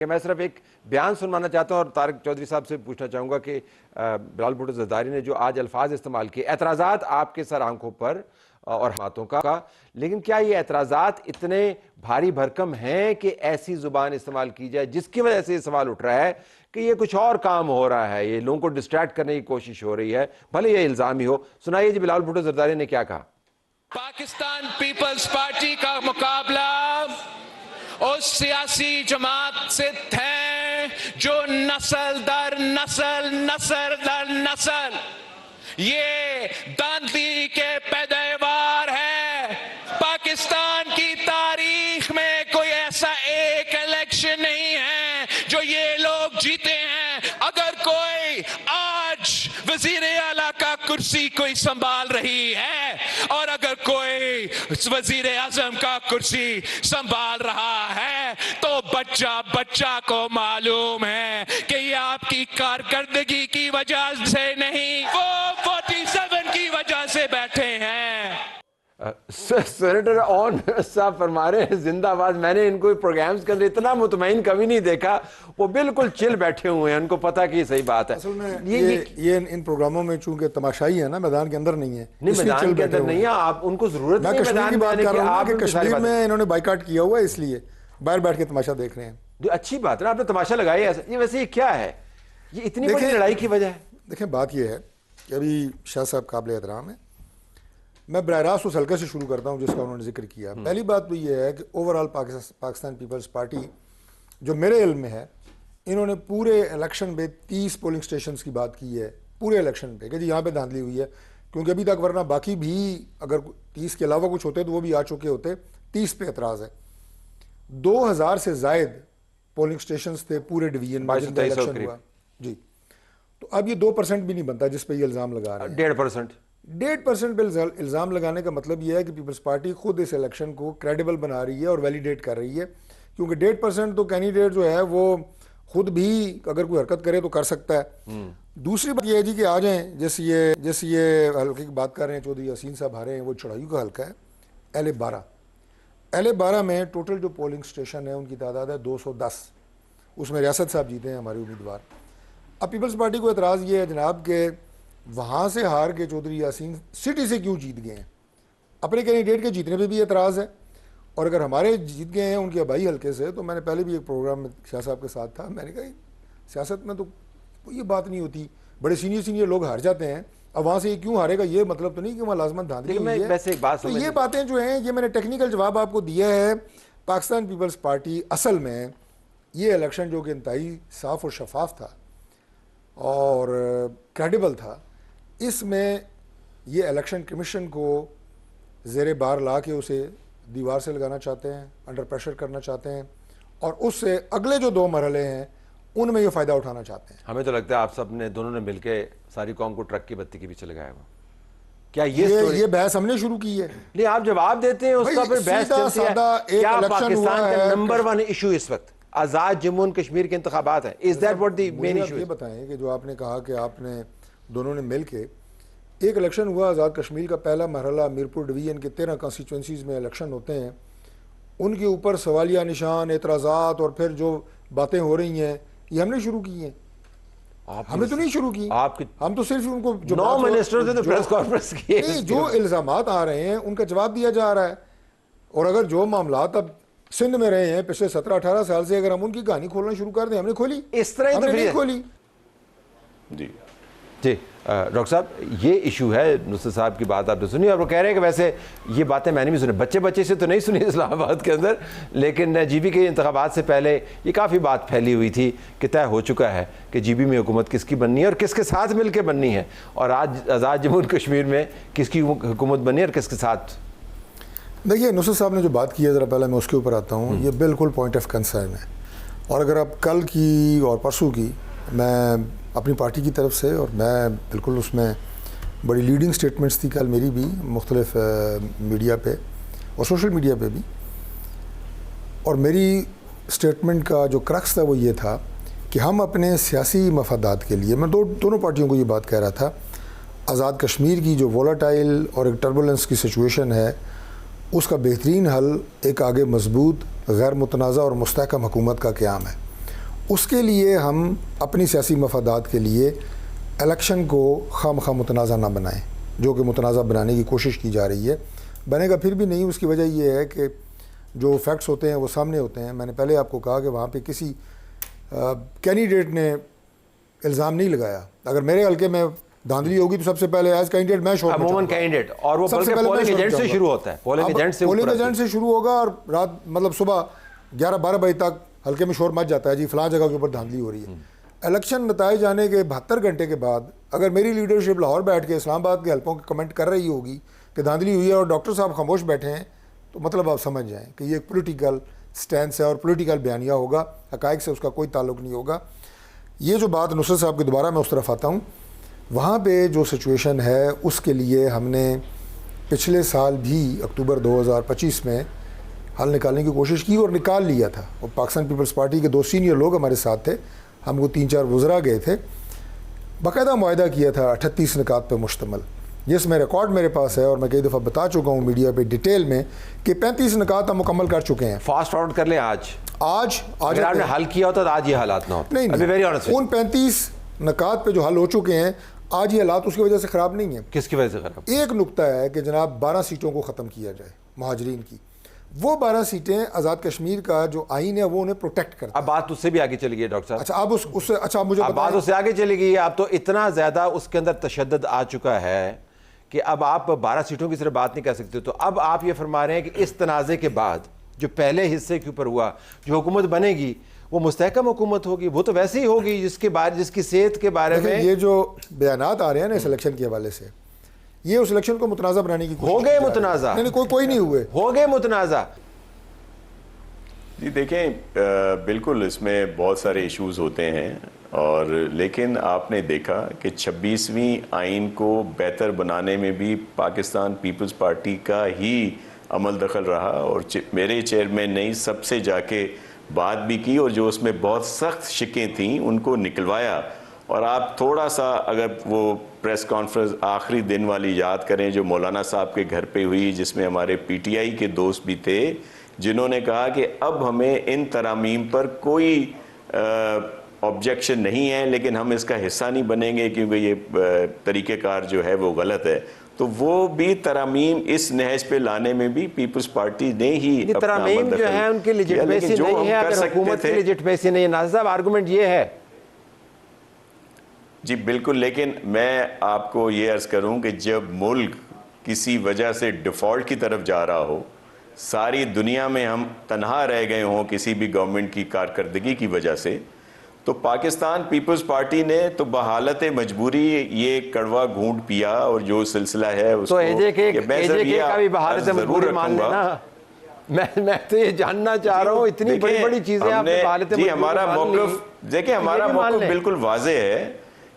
کہ میں صرف ایک بیان سنوانا چاہتا ہوں اور طارق چودھری صاحب سے پوچھنا چاہوں گا کہ بلال بھٹو زرداری نے جو آج الفاظ استعمال کیے، اعتراضات آپ کے سر آنکھوں پر اور باتوں کا، لیکن کیا یہ اعتراضات اتنے بھاری بھرکم ہیں کہ ایسی زبان استعمال کی جائے جس کی وجہ سے یہ سوال اٹھ رہا ہے کہ یہ کچھ اور کام ہو رہا ہے، یہ لوگوں کو ڈسٹریکٹ کرنے کی کوشش ہو رہی ہے، بھلے یہ الزام ہی ہو؟ سنائیے جی بلال بھٹو زرداری نے کیا کہا۔ پاکستان پیپلز پارٹی کا مقابلہ اس سیاسی جماعت سے ہے جو نسل در نسل نسل در نسل یہ داندلی کے پیداوار ہے۔ پاکستان کی تاریخ میں کوئی ایسا ایک الیکشن نہیں ہے جو یہ لوگ جیتے ہیں۔ اگر کوئی آج وزیر اعلیٰ کا کرسی کوئی سنبھال رہی ہے اور اگر کوئی وزیر اعظم کا کرسی سنبھال رہا ہے تو بچہ کو معلوم ہے کہ یہ آپ کی کارکردگی کی وجہ سے نہیں، وہ 47 کی وجہ سے بیٹھے ہیں۔ سینیٹر اون صاحب فرما رہے ہیں زندہ آباد۔ میں نے ان کو پروگرامز کے اندر اتنا مطمئن کبھی نہیں دیکھا، وہ بالکل چل بیٹھے ہوئے ہیں، ان کو پتا کہ یہ صحیح بات ہے۔ اصل میں یہ ان پروگراموں میں چونکہ تماشائی ہے نا، میدان کے اندر نہیں ہے، نہیں میدان کے اندر نہیں ہے، آپ ان کو ضرورت نہیں ہے کشمیر کی بات کر رہا ہوں کہ کشمیر میں انہوں نے بائیکاٹ کیا ہوا ہے، اس لیے باہر بیٹھ کے تماشا دیکھ رہے ہیں۔ اچھی بات ہے، آپ نے تماشا لگایا ہے۔ یہ ویسے یہ کیا ہے، یہ اتنی بڑی لڑائی کی وجہ ہے؟ دیکھیں بات یہ ہے کہ ابھی شاہ صاحب قابل احترام ہے، میں براہ راست اس حلقے سے شروع کرتا ہوں جس کا انہوں نے ذکر کیا۔ پہلی بات تو یہ ہے کہ اوورآل پاکستان پیپلز پارٹی جو میرے علم میں ہے، انہوں نے پورے الیکشن پہ 30 پولنگ سٹیشنز کی بات کی ہے، پورے الیکشن پہ کہ جی یہاں پہ دھاندلی ہوئی ہے، کیونکہ ابھی تک ورنہ باقی بھی اگر 30 کے علاوہ کچھ ہوتے تو وہ بھی آ چکے ہوتے۔ 30 پہ اعتراض ہے۔ 2000 سے زائد پولنگ سٹیشنز تھے پورے ڈویژن میں جن پہ الیکشن ہوا جی، تو اب یہ 2% بھی نہیں بنتا جس پہ یہ الزام لگا رہے ہیں۔ 1.5% پہ الزام لگانے کا مطلب یہ ہے کہ پیپلز پارٹی خود اس الیکشن کو کریڈیبل بنا رہی ہے اور ویلیڈیٹ کر رہی ہے، کیونکہ 1.5% تو کینڈیڈیٹ جو ہے وہ خود بھی اگر کوئی حرکت کرے تو کر سکتا ہے۔ دوسری بات یہ ہے جی کہ آ جائیں جیسے یہ حلقے کی بات کر رہے ہیں چودھری یاسین صاحب آ رہے ہیں، وہ چڑھائیوں کا حلقہ ہے L12 میں ٹوٹل جو پولنگ سٹیشن ہے ان کی تعداد ہے 210، اس میں ریاست صاحب جیتے ہیں ہمارے امیدوار۔ اب پیپلز پارٹی کو اعتراض یہ ہے جناب کہ وہاں سے ہار کے چودھری یاسین سٹی سے کیوں جیت گئے ہیں؟ اپنے کینڈیڈیٹ کے جیتنے پہ بھی اعتراض ہے، اور اگر ہمارے جیت گئے ہیں ان کے آبائی حلقے سے، تو میں نے پہلے بھی ایک پروگرام میں شاہ صاحب کے ساتھ تھا، میں نے کہا سیاست میں تو یہ بات نہیں ہوتی، بڑے سینئر لوگ ہار جاتے ہیں، اب وہاں سے یہ کیوں ہارے گا؟ یہ مطلب تو نہیں کہ وہاں لازمت دھاندلی ہوئی ہے۔ تو یہ باتیں جو ہیں یہ میں نے ٹیکنیکل جواب آپ کو دیا ہے۔ پاکستان پیپلز پارٹی اصل میں یہ الیکشن جو کہ انتہائی صاف اور شفاف تھا اور کریڈیبل تھا، اس میں یہ الیکشن کمیشن کو زیر بار لا کے اسے دیوار سے لگانا چاہتے ہیں، انڈر پریشر کرنا چاہتے ہیں، اور اس سے اگلے جو 2 مرحلے ہیں ان میں یہ فائدہ اٹھانا چاہتے ہیں۔ ہمیں تو لگتا ہے آپ سب نے دونوں نے مل کے ساری قوم کو ٹرک کی بتی کے پیچھے لگایا ہوا۔ کیا یہ بحث ہم نے شروع کی ہے؟ نہیں، آپ جواب دیتے ہیں اس کا پھر بحث چلتی ہے۔ کیا پاکستان کا نمبر 1 ایشو اس وقت آزاد جموں و کشمیر کے انتخابات ہیں؟ Is that what the main issue is؟ یہ بتائیں کہ جو آپ نے کہا کہ آپ نے دونوں نے مل کے ایک الیکشن ہوا آزاد کشمیر کا پہلا مرحلہ، میرپور ڈویژن کے 13 کانسٹیچوئنسیز میں الیکشن ہوتے ہیں، ان کے اوپر سوالیہ نشان، اعتراضات اور پھر جو باتیں ہو رہی ہیں یہ ہم نے شروع کی ہیں۔ ہم نے تو نہیں شروع کی، ہم تو صرف ان کو جو 9 منسٹرز نے پریس کانفرنس کی ہے، جو الزامات آ رہے ہیں ان کا جواب دیا جا رہا ہے، اور اگر جو معاملات اب سندھ میں رہے ہیں پچھلے 17-18 سال سے، اگر ہم ان کی کہانی کھولنا شروع کر دیں، ہم نے کھولی، اس طرح ہم نے نہیں کھولی۔ جی ڈاکٹر صاحب، یہ ایشو ہے، نصرت صاحب کی بات آپ نے سنی، اور وہ کہہ رہے ہیں کہ ویسے یہ باتیں میں نے بھی سنی، بچے سے تو نہیں سنی اسلام آباد کے اندر، لیکن جی بی کے انتخابات سے پہلے یہ کافی بات پھیلی ہوئی تھی کہ طے ہو چکا ہے کہ جی بی میں حکومت کس کی بننی ہے اور کس کے ساتھ مل کے بننی ہے، اور آج آزاد جموں کشمیر میں کس کی حکومت بننی ہے اور کس کے ساتھ۔ دیکھیے نصرت صاحب نے جو بات کی ہے، ذرا پہلے میں اس کے اوپر آتا ہوں، یہ بالکل پوائنٹ آف کنسرن ہے، اور اگر آپ کل کی اور پرسوں کی، میں اپنی پارٹی کی طرف سے، اور میں بالکل اس میں بڑی لیڈنگ سٹیٹمنٹس تھی کل میری بھی مختلف میڈیا پہ اور سوشل میڈیا پہ بھی، اور میری سٹیٹمنٹ کا جو کرکس تھا وہ یہ تھا کہ ہم اپنے سیاسی مفادات کے لیے، میں دونوں پارٹیوں کو یہ بات کہہ رہا تھا، آزاد کشمیر کی جو وولٹائل اور ایک ٹربولنس کی سچویشن ہے، اس کا بہترین حل ایک آگے مضبوط، غیر متنازع اور مستحکم حکومت کا قیام ہے، اس کے لیے ہم اپنی سیاسی مفادات کے لیے الیکشن کو خواہ متنازع نہ بنائیں، جو کہ متنازع بنانے کی کوشش کی جا رہی ہے. بنے گا پھر بھی نہیں. اس کی وجہ یہ ہے کہ جو فیکٹس ہوتے ہیں وہ سامنے ہوتے ہیں. میں نے پہلے آپ کو کہا کہ وہاں پہ کسی کینڈیڈیٹ نے الزام نہیں لگایا. اگر میرے حلقے میں دھاندلی ہوگی تو سب سے پہلے ایز کینڈیڈیٹ میں شور عموماً کینڈیڈیٹ، اور وہ بلکہ پولنگ ایجنٹ سے شروع ہوتا ہے. پولنگ ایجنٹ سے شروع ہوگا اور رات مطلب صبح 11-12 بجے تک ہلکے میں شور مچ جاتا ہے جی فلاں جگہ کے اوپر دھاندلی ہو رہی ہے. الیکشن نتائج آنے کے 72 گھنٹے کے بعد اگر میری لیڈرشپ لاہور بیٹھ کے اسلام آباد کے حلقوں کے کمنٹ کر رہی ہوگی کہ دھاندلی ہوئی ہے اور ڈاکٹر صاحب خاموش بیٹھے ہیں، تو مطلب آپ سمجھ جائیں کہ یہ ایک پولیٹیکل سٹینس ہے اور پولیٹیکل بیانیہ ہوگا، حقائق سے اس کا کوئی تعلق نہیں ہوگا. یہ جو بات نصرت صاحب کے دوبارہ میں اس طرف آتا ہوں، وہاں پہ جو سچویشن ہے اس کے لیے ہم نے پچھلے سال بھی اکتوبر 2025 میں حل نکالنے کی کوشش کی اور نکال لیا تھا. اور پاکستان پیپلز پارٹی کے 2 سینئر لوگ ہمارے ساتھ تھے، ہم کو 3-4 وزراء گئے تھے، باقاعدہ معاہدہ کیا تھا 38 نکات پہ مشتمل، جس میں ریکارڈ میرے پاس ہے اور میں کئی دفعہ بتا چکا ہوں میڈیا پہ ڈیٹیل میں کہ 35 نکات ہم مکمل کر چکے ہیں. فاسٹ فارورڈ کر لیں آج اگر آپ نے حل کیا ہوتا تو آج یہ حالات نہ ہوتے. نہیں، ان 35 نکات پہ جو حل ہو چکے ہیں آج یہ حالات اس کی وجہ سے خراب نہیں ہیں. کس کی وجہ سے خراب؟ ایک نقطہ ہے کہ جناب 12 سیٹوں کو ختم کیا جائے مہاجرین کی. وہ 12 سیٹیں آزاد کشمیر کا جو آئین ہے وہ انہیں پروٹیکٹ کرتا ہے. اب بات اس سے بھی آگے چلی گئی ڈاکٹر صاحب. اچھا اب اس سے اچھا مجھے بات اس سے آگے چلی گئی. اب تو اتنا زیادہ اس کے اندر تشدد آ چکا ہے کہ اب آپ 12 سیٹوں کی صرف بات نہیں کر سکتے. تو اب آپ یہ فرما رہے ہیں کہ اس تنازع کے بعد جو پہلے حصے کے اوپر ہوا، جو حکومت بنے گی وہ مستحکم حکومت ہوگی. وہ تو ویسے ہی ہوگی جس کی صحت کے بارے میں یہ جو بیانات آ رہے ہیں نا اس الیکشن کے حوالے سے، یہ اس الیکشن کو متنازع بنانے کی کوشش ہو گئے متنازع. نہیں کوئی نہیں ہوئے، ہو گئے متنازع. جی دیکھیں، بالکل اس میں بہت سارے ایشوز ہوتے ہیں، اور لیکن آپ نے دیکھا کہ 26ویں آئین کو بہتر بنانے میں بھی پاکستان پیپلز پارٹی کا ہی عمل دخل رہا، اور میرے چیئرمین نے سب سے جا کے بات بھی کی اور جو اس میں بہت سخت شکیں تھیں ان کو نکلوایا. اور آپ تھوڑا سا اگر وہ پریس کانفرنس آخری دن والی یاد کریں جو مولانا صاحب کے گھر پہ ہوئی، جس میں ہمارے پی ٹی آئی کے دوست بھی تھے جنہوں نے کہا کہ اب ہمیں ان ترامیم پر کوئی آبجیکشن نہیں ہے، لیکن ہم اس کا حصہ نہیں بنیں گے کیونکہ یہ طریقہ کار جو ہے وہ غلط ہے. تو وہ بھی ترامیم اس نہج پہ لانے میں بھی پیپلز پارٹی نے ہی ترامیم جو ہے ان کی لیجٹمیسی نہیں ہے. اگر حکومت کی لیجٹمیسی نہیں ہے ناصر صاحب، آرگومنٹ یہ ہے. جی بالکل، لیکن میں آپ کو یہ عرض کروں کہ جب ملک کسی وجہ سے ڈیفالٹ کی طرف جا رہا ہو، ساری دنیا میں ہم تنہا رہ گئے ہوں کسی بھی گورنمنٹ کی کارکردگی کی وجہ سے، تو پاکستان پیپلز پارٹی نے تو بحالت مجبوری یہ کڑوا گھونٹ پیا. اور جو سلسلہ ہے اس تو اے جے کے کا بھی بحالت مجبوری مان لینا. میں تو یہ جاننا چاہ رہا ہوں اتنی بڑی بڑی چیزیں آپ نے بحالت مجبوری. جی ہمارا موقف دیکھیں، ہمارا موقف بالکل واضح ہے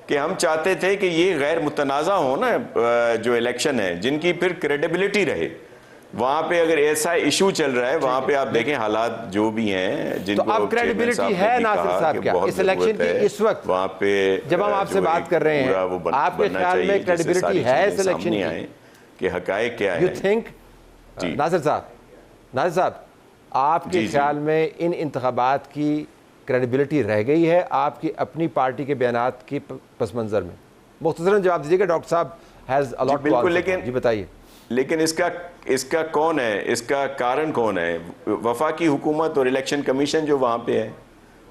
کہ ہم چاہتے تھے کہ یہ غیر متنازع ہو نا جو الیکشن ہے، جن کی پھر کریڈیبلٹی رہے. وہاں پہ اگر ایسا ایشو چل رہا ہے وہاں پہ آپ دیکھیں حالات جو بھی ہیں جن کو اب کریڈیبلٹی ہے ناصر صاحب کیا اس الیکشن کی اس وقت وہاں پہ جب ہم آپ سے بات کر رہے ہیں آپ کے خیال میں کریڈیبلٹی ہے اس الیکشن کی کہ حقائق کیا ہے؟ یو تھنک ناصر صاحب آپ کے خیال میں ان انتخابات کی کریڈیبلٹی رہ گئی ہے آپ کی اپنی پارٹی کے بیانات کی پس منظر میں؟ مختصراً جواب دیجیے گا ڈاکٹر صاحب ہیز الاٹ ٹو آنسر. جی بتائیے. لیکن اس کا کون ہے، اس کا کارن کون ہے؟ وفاقی حکومت اور الیکشن کمیشن جو وہاں پہ ہے،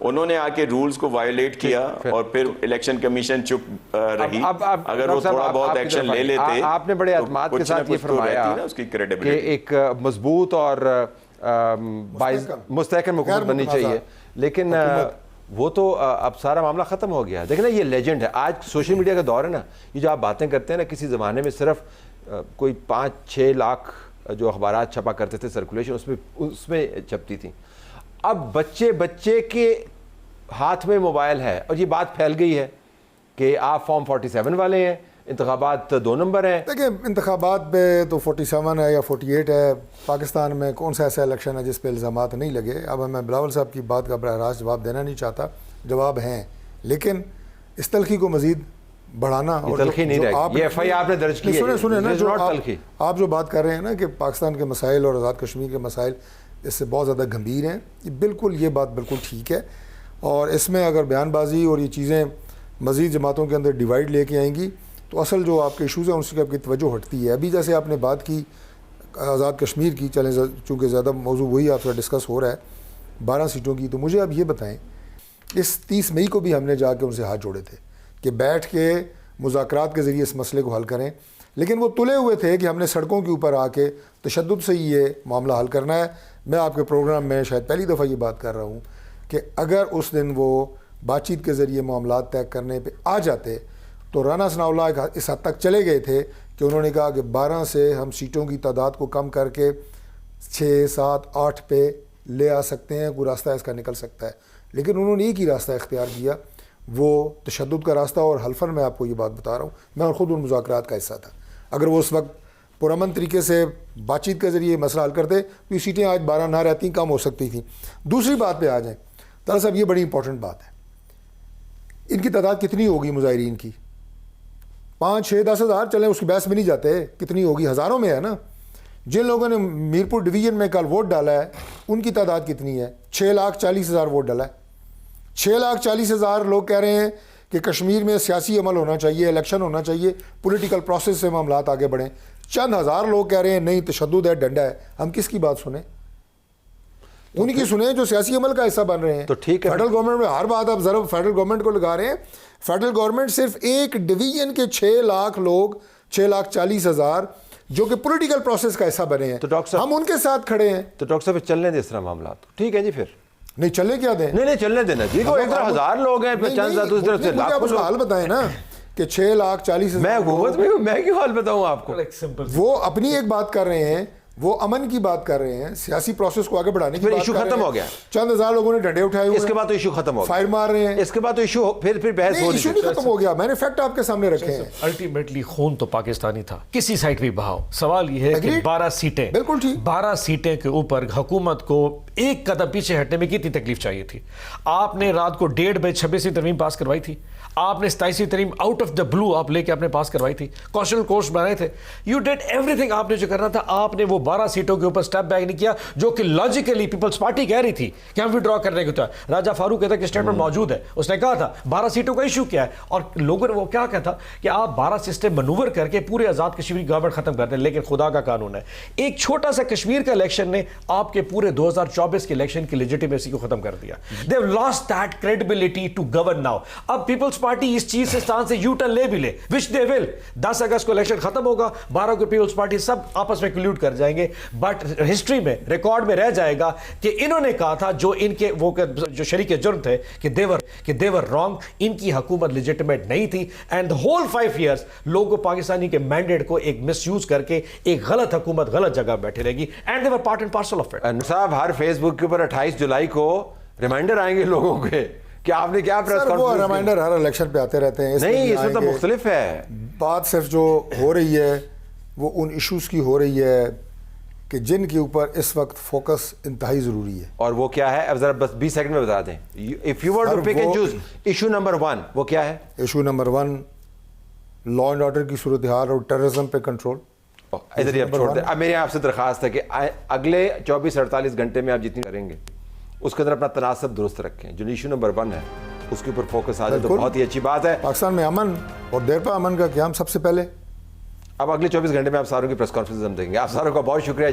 انہوں نے آ کے رولز کو وائلیٹ کیا اور پھر الیکشن کمیشن چپ رہی. اگر وہ تھوڑا بہت ایکشن لے لیتے. آپ نے بڑے اعتماد کے ساتھ یہ فرمایا کہ ایک مضبوط اور مستحکم حکومت بننی چاہیے، لیکن وہ تو اب سارا معاملہ ختم ہو گیا. دیکھیں نا یہ لیجنڈ ہے، آج سوشل میڈیا کا دور ہے نا. یہ جو آپ باتیں کرتے ہیں نا، کسی زمانے میں صرف کوئی 5-6 لاکھ جو اخبارات چھپا کرتے تھے سرکولیشن اس میں چھپتی تھیں. اب بچے کے ہاتھ میں موبائل ہے اور یہ بات پھیل گئی ہے کہ آپ فارم 47 والے ہیں، انتخابات 2 نمبر ہیں. دیکھیں انتخابات پہ تو 47 ہے یا 48 ہے. پاکستان میں کون سا ایسا الیکشن ہے جس پہ الزامات نہیں لگے؟ اب میں بلاول صاحب کی بات کا براہ راست جواب دینا نہیں چاہتا، جواب ہیں، لیکن اس تلخی کو مزید بڑھانا اور تلخی نہیں رہے گی. یہ ایف آئی آپ نے درج کی ہے. سنیں نا، جو آپ جو بات کر رہے ہیں نا کہ پاکستان کے مسائل اور آزاد کشمیر کے مسائل اس سے بہت زیادہ گمبھیر ہیں، بالکل یہ بات بالکل ٹھیک ہے. اور اس میں اگر بیان بازی اور یہ چیزیں مزید جماعتوں کے اندر ڈیوائڈ لے کے آئیں گی تو اصل جو آپ کے ایشوز ہیں ان سے آپ کی توجہ ہٹتی ہے. ابھی جیسے آپ نے بات کی آزاد کشمیر کی, چلیں چونکہ زیادہ موضوع وہی آپ سے ڈسکس ہو رہا ہے 12 سیٹوں کی, تو مجھے اب یہ بتائیں اس 30 مئی کو بھی ہم نے جا کے ان سے ہاتھ جوڑے تھے کہ بیٹھ کے مذاکرات کے ذریعے اس مسئلے کو حل کریں, لیکن وہ تلے ہوئے تھے کہ ہم نے سڑکوں کے اوپر آ کے تشدد سے ہی یہ معاملہ حل کرنا ہے. میں آپ کے پروگرام میں شاید پہلی دفعہ یہ بات کر رہا ہوں کہ اگر اس دن وہ بات چیت کے ذریعے معاملات طے کرنے پہ آ جاتے تو رانا ثناء اللہ اس حد تک چلے گئے تھے کہ انہوں نے کہا کہ 12 سے ہم سیٹوں کی تعداد کو کم کر کے 6, 7, 8 پہ لے آ سکتے ہیں, کوئی راستہ اس کا نکل سکتا ہے. لیکن انہوں نے ایک ہی راستہ اختیار کیا, وہ تشدد کا راستہ, اور حلفاً میں آپ کو یہ بات بتا رہا ہوں, میں خود ان مذاکرات کا حصہ تھا. اگر وہ اس وقت پرامن طریقے سے بات چیت کے ذریعے مسئلہ حل کرتے تو یہ سیٹیں آج 12 نہ رہتی, کم ہو سکتی تھیں. دوسری بات پہ آ جائیں, طاہر صاحب یہ بڑی امپورٹنٹ بات ہے, ان کی تعداد کتنی ہوگی مظاہرین کی؟ 5, 6, 10 ہزار, چلیں اس کی بحث میں نہیں جاتے, کتنی ہوگی؟ ہزاروں میں ہے نا. جن لوگوں نے میرپور ڈویژن میں کل ووٹ ڈالا ہے ان کی تعداد کتنی ہے؟ 6,40,000 ووٹ ڈالا ہے. 6,40,000 لوگ کہہ رہے ہیں کہ کشمیر میں سیاسی عمل ہونا چاہیے, الیکشن ہونا چاہیے, پولیٹیکل پروسیس سے معاملات آگے بڑھیں. چند ہزار لوگ کہہ رہے ہیں نہیں تشدد ہے, ڈنڈا ہے. ہم کس کی بات سنیں؟ ان کی سنیں جو سیاسی عمل کا حصہ بن رہے ہیں. تو ٹھیک ہے, فیڈرل گورنمنٹ میں ہر بات آپ ضرب فیڈرل گورنمنٹ کو لگا رہے ہیں. فیڈرل گورنمنٹ صرف ایک ڈویژن کے 6 لاکھ لوگ, 6,40,000 جو کہ پولیٹیکل پروسیس کا حصہ بنے ہیں, تو ڈاکٹر صاحب ہم ان کے ساتھ کھڑے ہیں. تو ڈاکٹر صاحب چلنے دیں اس طرح معاملات, ٹھیک ہے جی, پھر نہیں چلنے کیا دیں؟ نہیں چلنے دینا جی, کوئی ایک طرح ہزار لوگ ہیں, پھر چند دوسری طرف سے لاکھوں لوگ. حال بتائیں نا کہ 6,40,000 میں حکومت میں ہوں, میں کیوں حال بتاؤں آپ کو؟ وہ اپنی ایک بات کر رہے ہیں, وہ امن کی بات کر رہے ہیں, سیاسی پروسیس کو آگے بڑھانے کی بات کر رہے ہیں. ایشو ختم ہو گیا, چند ہزار لوگوں نے ڈنڈے اٹھائے ہوئے, اس کے بعد تو ایشو ختم ہو گیا, فائر مار رہے ہیں, اس کے بعد تو ایشو پھر بحث ہو رہی ایشو نہیں ختم ہو گیا. میں نے فیکٹ آپ کے سامنے رکھے ہیں. الٹیمیٹلی خون تو پاکستانی تھا, کسی سائٹ بھی بہاؤ. سوال یہ ہے کہ 12 سیٹیں, بالکل ٹھیک, 12 سیٹیں کے اوپر حکومت کو ایک قدم پیچھے ہٹنے میں کتنی تکلیف چاہیے تھی؟ آپ نے رات کو 1:30 بجے 26ویں ترمیم پاس کروائی تھی, آپ نے 27ویں ترمیم آؤٹ آف دا بلو آپ لے کے آپ نے پاس کروائی تھی, کانسٹیٹیوشنل کورس بنائے تھے. You did every thing. آپ نے جو کرنا تھا, آپ نے وہ 12 سیٹوں کے اوپر اسٹیپ بیک نہیں کیا, جو کہ لاجیکلی پیپلز پارٹی کہہ رہی تھی کہ ہم وڈرا کرنے کو. راجہ فاروق کہتا ہے کہ اسٹیٹمنٹ موجود ہے, اس نے کہا تھا 12 سیٹوں کا ایشو کیا ہے, اور لوگوں نے وہ کیا کہا تھا کہ آپ 12 سسٹم منور کر کے پورے آزاد کشمیر کی گورنمنٹ ختم کر دیں. لیکن خدا کا قانون ہے, ایک چھوٹا سا کشمیر کا الیکشن نے آپ کے پورے 2024 کے الیکشن کی لیجیٹیمیسی کو ختم کر دیا. they have lost that credibility to govern now. اب پیپلز پارٹی اس چیز سے سے یو ٹرن لے بھی لے, which they will. 10 اگست کو الیکشن ختم ہوگا, 12 کو پیپلز پارٹی سب آپس میں کلیوڈ کر جائیں گے, بٹ ہسٹری میں ریکارڈ میں رہ جائے گا کہ انہوں نے کہا تھا, جو ان کے وہ جو شریک جرم تھے کہ they were wrong, ان کی حکومت لیجیٹیمیٹ نہیں تھی. اینڈ the whole 5 years لوگوں پاکستانی کے مینڈیٹ کو ایک مس یوز کر کے ایک غلط حکومت غلط جگہ بیٹھے رہے گی. And they were part and parcel of it. صاحب ہر فیس بک کے اوپر 28 جولائی کو ریمائنڈر آئیں گے لوگوں کے کہ آپ نے کیا پریس کانفرنس. وہ ریمائنڈر ہر الیکشن پہ آتے رہتے ہیں. نہیں, اس میں تو مختلف ہے. بات صرف جو ہو رہی ہے وہ ان ایشوز کی ہو رہی ہے کہ جن کے اوپر اس وقت فوکس انتہائی ضروری ہے. اور وہ کیا ہے؟ اب ذرا بس 20 سیکنڈ میں بتا دیں. if you were to pick and choose issue number 1, وہ کیا ہے؟ Issue number 1 law and order کی صورتحال اور ٹیررزم پہ کنٹرول. ادھر ہی اب چھوڑ دیں. اب میری آپ سے درخواست ہے کہ اگلے 24-48 گھنٹے میں آپ جتنی کریں گے اس کے اندر اپنا تناسب درست رکھیں. جو ایشو نمبر 1 ہے اس کے اوپر فوکس آ جائے تو بہت ہی اچھی بات ہے. پاکستان میں امن اور دیرپا امن کا قیام سب سے پہلے. اب اگلے 24 گھنٹے میں آپ ساروں کی پریس کانفرنس ہم دیں گے. آپ ساروں کا بہت شکریہ.